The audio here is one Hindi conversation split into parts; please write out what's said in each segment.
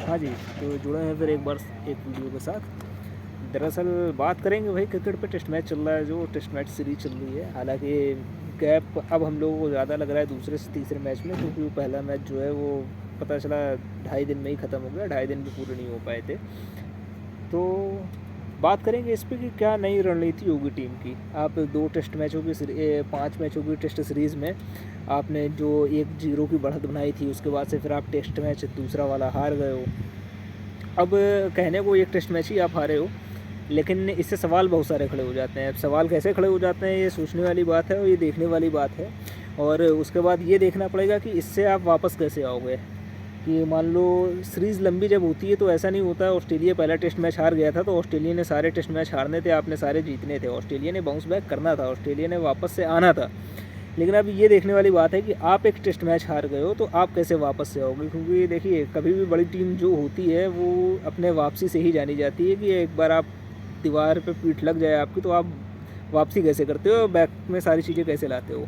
हाँ जी, तो जुड़े हैं फिर एक बार एक वीडियो के साथ। दरअसल बात करेंगे वही क्रिकेट पे टेस्ट मैच चल रहा है, जो टेस्ट मैच सीरीज़ चल रही है। हालाँकि गैप अब हम लोगों को ज़्यादा लग रहा है दूसरे से तीसरे मैच में, क्योंकि वो पहला मैच जो है वो पता चला 2.5 दिन में ही ख़त्म हो गया, 2.5 दिन भी पूरे नहीं हो पाए थे। तो बात करेंगे इस पे कि क्या नई रणनीति होगी टीम की। आप 2 टेस्ट मैचों की 5 मैचों की टेस्ट सीरीज़ में आपने जो 1-0 की बढ़त बनाई थी, उसके बाद से फिर आप टेस्ट मैच दूसरा वाला हार गए हो। अब कहने को एक टेस्ट मैच ही आप हारे हो, लेकिन इससे सवाल बहुत सारे खड़े हो जाते हैं। अब सवाल कैसे खड़े हो जाते हैं, ये सोचने वाली बात है और ये देखने वाली बात है। और उसके बाद ये देखना पड़ेगा कि इससे आप वापस कैसे आओगे। कि मान लो सीरीज़ लंबी जब होती है तो ऐसा नहीं होता। ऑस्ट्रेलिया पहला टेस्ट मैच हार गया था तो ऑस्ट्रेलिया ने सारे टेस्ट मैच हारने थे, आपने सारे जीतने थे। ऑस्ट्रेलिया ने बाउंस बैक करना था, ऑस्ट्रेलिया ने वापस से आना था। लेकिन अब ये देखने वाली बात है कि आप एक टेस्ट मैच हार गए हो तो आप कैसे वापस से आओगे। क्योंकि देखिए, कभी भी बड़ी टीम जो होती है वो अपने वापसी से ही जानी जाती है कि एक बार आप दीवार पे पीठ लग जाए आपकी तो आप वापसी कैसे करते हो, बैक में सारी चीज़ें कैसे लाते हो।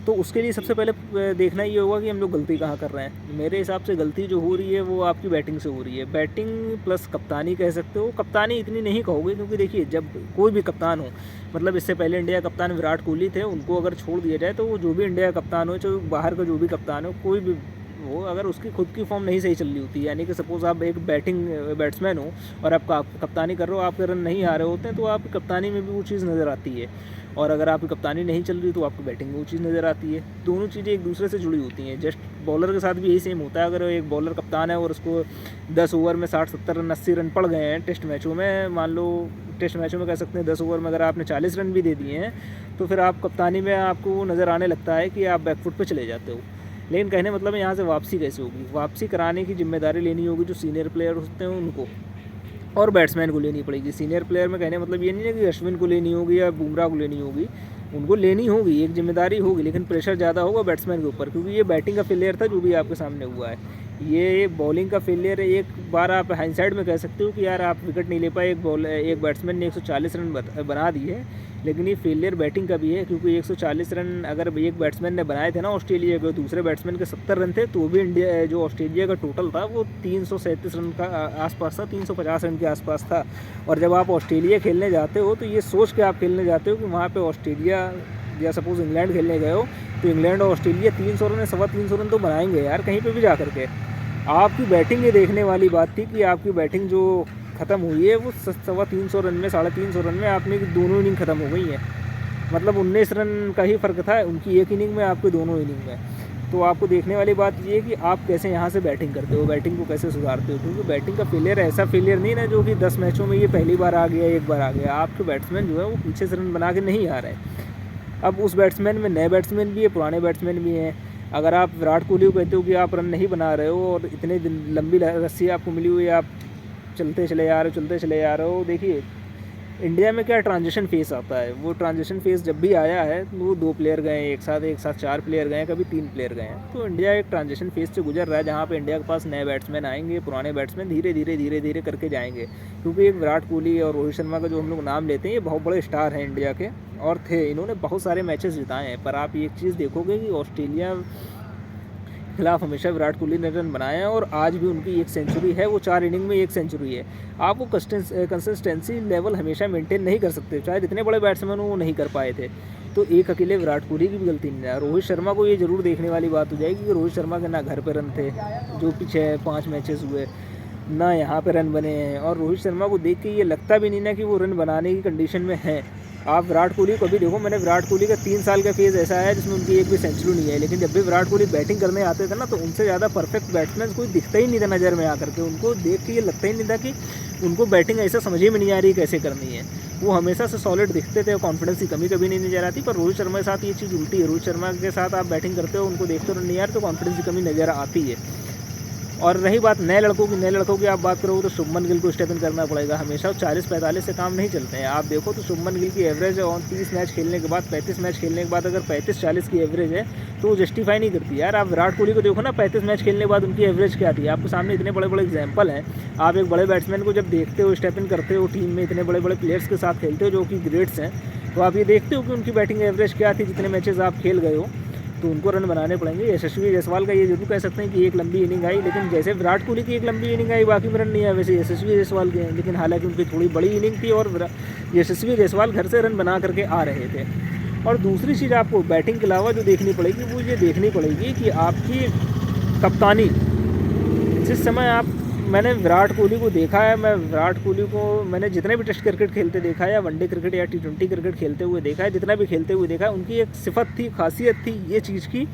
तो उसके लिए सबसे पहले देखना ये होगा कि हम लोग गलती कहाँ कर रहे हैं। मेरे हिसाब से गलती जो हो रही है वो आपकी बैटिंग से हो रही है। बैटिंग प्लस कप्तानी कह सकते हो। कप्तानी इतनी नहीं कहोगे, क्योंकि देखिए जब कोई भी कप्तान हो, मतलब इससे पहले इंडिया का कप्तान विराट कोहली थे, उनको अगर छोड़ दिया जाए तो वो जो भी इंडिया का कप्तान हो, चाहे बाहर का जो भी कप्तान हो, कोई भी वो अगर उसकी खुद की फॉर्म नहीं सही चल रही होती, यानी कि सपोज़ आप एक बैट्समैन हो और आप कप्तानी कर रहे हो, आपके रन नहीं आ रहे होते हैं, तो आपकी कप्तानी में भी वो चीज़ नज़र आती है। और अगर आपकी कप्तानी नहीं चल रही तो आपकी बैटिंग में वो चीज़ नज़र आती है। दोनों चीज़ें एक दूसरे से जुड़ी होती हैं। जस्ट बॉलर के साथ भी यही सेम होता है। अगर एक बॉलर कप्तान है और उसको 10 ओवर में 60-70 रन 80 रन पड़ गए हैं टेस्ट मैचों में, मान लो टेस्ट मैचों में कह सकते हैं 10 ओवर में अगर आपने 40 रन भी दे दिए हैं, तो फिर आप कप्तानी में आपको वो नज़र आने लगता है कि आप बैकफुट पे चले जाते हो। लेकिन कहने मतलब है यहाँ से वापसी कैसे होगी। वापसी कराने की जिम्मेदारी लेनी होगी जो सीनियर प्लेयर होते हैं उनको, और बैट्समैन को लेनी पड़ेगी। सीनियर प्लेयर में कहने मतलब ये नहीं है कि अश्विन को लेनी होगी या बुमराह को लेनी होगी, उनको लेनी होगी, एक जिम्मेदारी होगी, लेकिन प्रेशर ज़्यादा होगा बैट्समैन के ऊपर। क्योंकि ये बैटिंग का फेलियर था जो भी आपके सामने हुआ है, ये बॉलिंग का फेलियर है। एक बार आप हाइंडसाइड में कह सकते हो कि यार आप विकेट नहीं ले पाए, एक बैट्समैन ने 140 रन बना दिए, लेकिन ये फेलियर बैटिंग का भी है। क्योंकि 140 रन अगर एक बैट्समैन ने बनाए थे ना ऑस्ट्रेलिया के, दूसरे बैट्समैन के 70 रन थे, तो भी इंडिया जो ऑस्ट्रेलिया का टोटल था वो 337 रन का आसपास था, 350 रन के आसपास था। और जब आप ऑस्ट्रेलिया खेलने जाते हो तो ये सोच के आप खेलने जाते हो कि वहाँ पे ऑस्ट्रेलिया या सपोज़ इंग्लैंड खेलने गए हो तो इंग्लैंड और ऑस्ट्रेलिया 300 रन 325 रन तो बनाएंगे यार कहीं पे भी जा करके। आपकी बैटिंग ये देखने वाली बात थी कि आपकी बैटिंग जो ख़त्म हुई है वो 325 रन में, 350 रन में आपने दोनों इनिंग ख़त्म हो गई हैं। मतलब 19 रन का ही फ़र्क था उनकी एक इनिंग में, आपके दोनों इनिंग में। तो आपको देखने वाली बात ये है कि आप कैसे यहाँ से बैटिंग करते हो, बैटिंग को कैसे सुधारते हो। क्योंकि बैटिंग का फेलियर ऐसा फेलियर नहीं ना जो कि 10 मैचों में ये पहली बार आ गया, एक बार आ गया। आपके बैट्समैन जो है वो पीछे से रन बना के नहीं आ रहे हैं। अब उस बैट्समैन में नए बैट्समैन भी है, पुराने बैट्समैन भी हैं। अगर आप विराट कोहली को कहते हो कि आप रन नहीं बना रहे हो और इतने दिन लंबी रस्सी आपको मिली हुई है, आप चलते चले जा रहे हो, चलते चले जा रहे हो। देखिए इंडिया में क्या ट्रांजिशन फेस आता है, वो ट्रांजिशन फेस जब भी आया है तो वो 2 प्लेयर गए एक साथ 4 प्लेयर गए, कभी 3 प्लेयर गए हैं। तो इंडिया एक ट्रांजिशन फेस से गुजर रहा है जहाँ पे इंडिया के पास नए बैट्समैन आएंगे, पुराने बैट्समैन धीरे धीरे करके जाएंगे। क्योंकि एक विराट कोहली और रोहित शर्मा का जो हम लोग नाम लेते हैं, ये बहुत बड़े स्टार हैं इंडिया के और थे, इन्होंने बहुत सारे मैचेस जिताए हैं। पर आप एक चीज़ देखोगे कि ऑस्ट्रेलिया खिलाफ हमेशा विराट कोहली ने रन बनाए हैं और आज भी उनकी 1 सेंचुरी है, वो 4 इनिंग में 1 सेंचुरी है। आप वो कंसिस्टेंसी लेवल हमेशा मेंटेन नहीं कर सकते, चाहे जितने बड़े बैट्समैन हो वो नहीं कर पाए थे। तो एक अकेले विराट कोहली की भी गलती नहीं है। रोहित शर्मा को ये ज़रूर देखने वाली बात हो जाएगी कि रोहित शर्मा के ना घर पर रन थे, जो पीछे 5 मैचेस हुए ना यहाँ पे रन बने हैं। और रोहित शर्मा को देख के ये लगता भी नहीं ना कि वो रन बनाने की कंडीशन में है। आप विराट कोहली को भी देखो, मैंने विराट कोहली का 3 साल का फेज़ ऐसा है जिसमें उनकी एक भी सेंचुरी नहीं है। लेकिन जब भी विराट कोहली बैटिंग करने आते थे ना तो उनसे ज़्यादा परफेक्ट बैट्समैन कोई दिखता ही नहीं था नज़र में आकर के। उनको देख के ये लगता ही नहीं था कि उनको बैटिंग ऐसा समझ ही में नहीं आ रही कैसे करनी है। वो हमेशा से सॉलिड दिखते थे, कॉन्फिडेंस की कमी कभी नहीं नज़र आती। पर रोहित शर्मा के साथ ये चीज़ उल्टी है। रोहित शर्मा के साथ आप बैटिंग करते हो, उनको देखते हो नहीं यार, तो कॉन्फिडेंस की कमी नज़र आती है। और रही बात नए लड़कों की आप बात करोगे तो शुभमन गिल को स्टेप इन करना पड़ेगा हमेशा। 40-45 से काम नहीं चलते हैं। आप देखो तो शुभमन गिल की एवरेज है और 30 मैच खेलने के बाद, 35 मैच खेलने के बाद अगर 35-40 की एवरेज है तो वो जस्टिफाई नहीं करती यार। आप विराट कोहली को देखो ना, 35 मैच खेलने के बाद उनकी एवरेज क्या थी। आपके सामने इतने बड़े बड़े एग्जाम्पल हैं। आप एक बड़े बैट्समैन को जब देखते हो, स्टेप इन करते हो, टीम में इतने बड़े बड़े प्लेयर्स के साथ खेलते हो जो कि ग्रेट्स हैं, तो आप ये देखते हो कि उनकी बैटिंग एवरेज क्या थी जितने मैचेस आप खेल गए हो। तो उनको रन बनाने पड़ेंगे। यशस्वी जायसवाल का ये जरूर कह सकते हैं कि एक लंबी इनिंग आई, लेकिन जैसे विराट कोहली की एक लंबी इनिंग आई बाकी में रन नहीं आया, वैसे यशस्वी जायसवाल के हैं, लेकिन हालांकि उनकी थोड़ी बड़ी इनिंग थी और यशस्वी जायसवाल घर से रन बना करके आ रहे थे। और दूसरी चीज़ आपको बैटिंग के अलावा जो देखनी पड़ेगी वो ये देखनी पड़ेगी कि आपकी कप्तानी, जिस समय मैंने विराट कोहली को देखा है, मैं विराट कोहली को मैंने जितने भी टेस्ट क्रिकेट खेलते देखा है या वनडे क्रिकेट या T20 क्रिकेट खेलते हुए देखा है, जितना भी खेलते हुए देखा है, उनकी एक सिफत थी, खासियत थी ये चीज़ की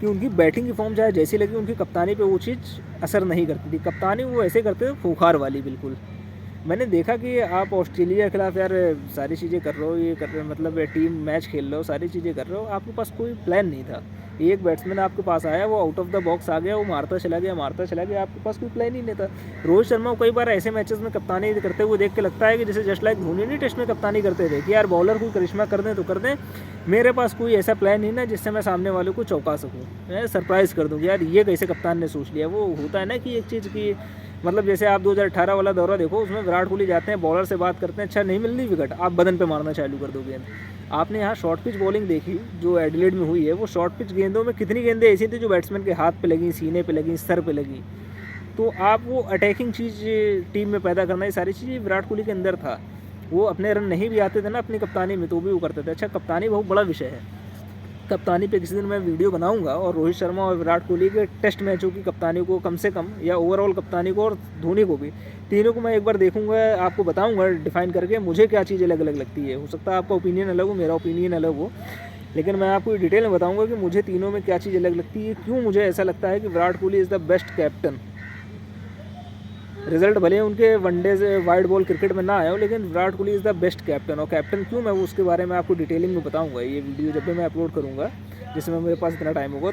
कि उनकी बैटिंग की फॉर्म चाहे जैसी लगी, उनकी कप्तानी पे वो चीज़ असर नहीं करती थी। कप्तानी वो ऐसे करते थे खूंखार वाली बिल्कुल। मैंने देखा कि आप ऑस्ट्रेलिया के खिलाफ यार सारी चीज़ें कर रहे हो, ये कर रहे हो, मतलब टीम मैच खेल रहे हो, सारी चीज़ें कर रहे हो, आपके पास कोई प्लान नहीं था। एक बैट्समैन आपके पास आया, वो आउट ऑफ द बॉक्स आ गया, वो मारता चला गया, आपके पास कोई प्लान ही नहीं था। रोहित शर्मा को कई बार ऐसे मैचेस में कप्तानी करते हुए देख के लगता है कि जैसे जस्ट लाइक धोनी नहीं टेस्ट में कप्तानी करते थे कि यार बॉलर कोई करिश्मा कर दें तो कर दें, मेरे पास कोई ऐसा प्लान नहीं ना जिससे मैं सामने वाले को चौंका सकूँ, मैं सरप्राइज़ कर दूँ कि यार ये कैसे कप्तान ने सोच लिया। वो होता है ना कि एक चीज़ की, मतलब जैसे आप 2018 वाला दौरा देखो, उसमें विराट कोहली जाते हैं, बॉलर से बात करते हैं, अच्छा नहीं मिल रही विकेट, आप बदन पे मारना चालू कर दो गेंद। आपने यहाँ शॉर्ट पिच बॉलिंग देखी जो एडिलेड में हुई है, वो शॉर्ट पिच गेंदों में कितनी गेंदें ऐसी थी जो बैट्समैन के हाथ पे लगी, सीने पे लगी, सर पे लगी। तो आप वो अटैकिंग चीज़ टीम में पैदा करना, ये सारी चीज़ें विराट कोहली के अंदर था। वो अपने रन नहीं भी आते थे ना अपनी कप्तानी में, तो भी वो करते थे। अच्छा, कप्तानी बहुत बड़ा विषय है, कप्तानी पे किसी दिन मैं वीडियो बनाऊंगा, और रोहित शर्मा और विराट कोहली के टेस्ट मैचों की कप्तानी को कम से कम, या ओवरऑल कप्तानी को, और धोनी को भी, तीनों को मैं एक बार देखूंगा, आपको बताऊंगा डिफाइन करके मुझे क्या चीज़ अलग अलग लगती है। हो सकता है आपका ओपिनियन अलग हो, मेरा ओपिनियन अलग हो, लेकिन मैं आपको डिटेल में बताऊंगा कि मुझे तीनों में क्या चीज़ अलग लगती है, क्यों मुझे ऐसा लगता है कि Virat Kohli is the best captain. Result भले उनके वनडे से वाइड बॉल क्रिकेट में ना आया हो, लेकिन Virat Kohli is the best captain. और कैप्टन क्यों, मैं उसके बारे में आपको डिटेलिंग में बताऊंगा ये वीडियो जब भी मैं अपलोड करूंगा, जिसमें मेरे पास इतना टाइम होगा।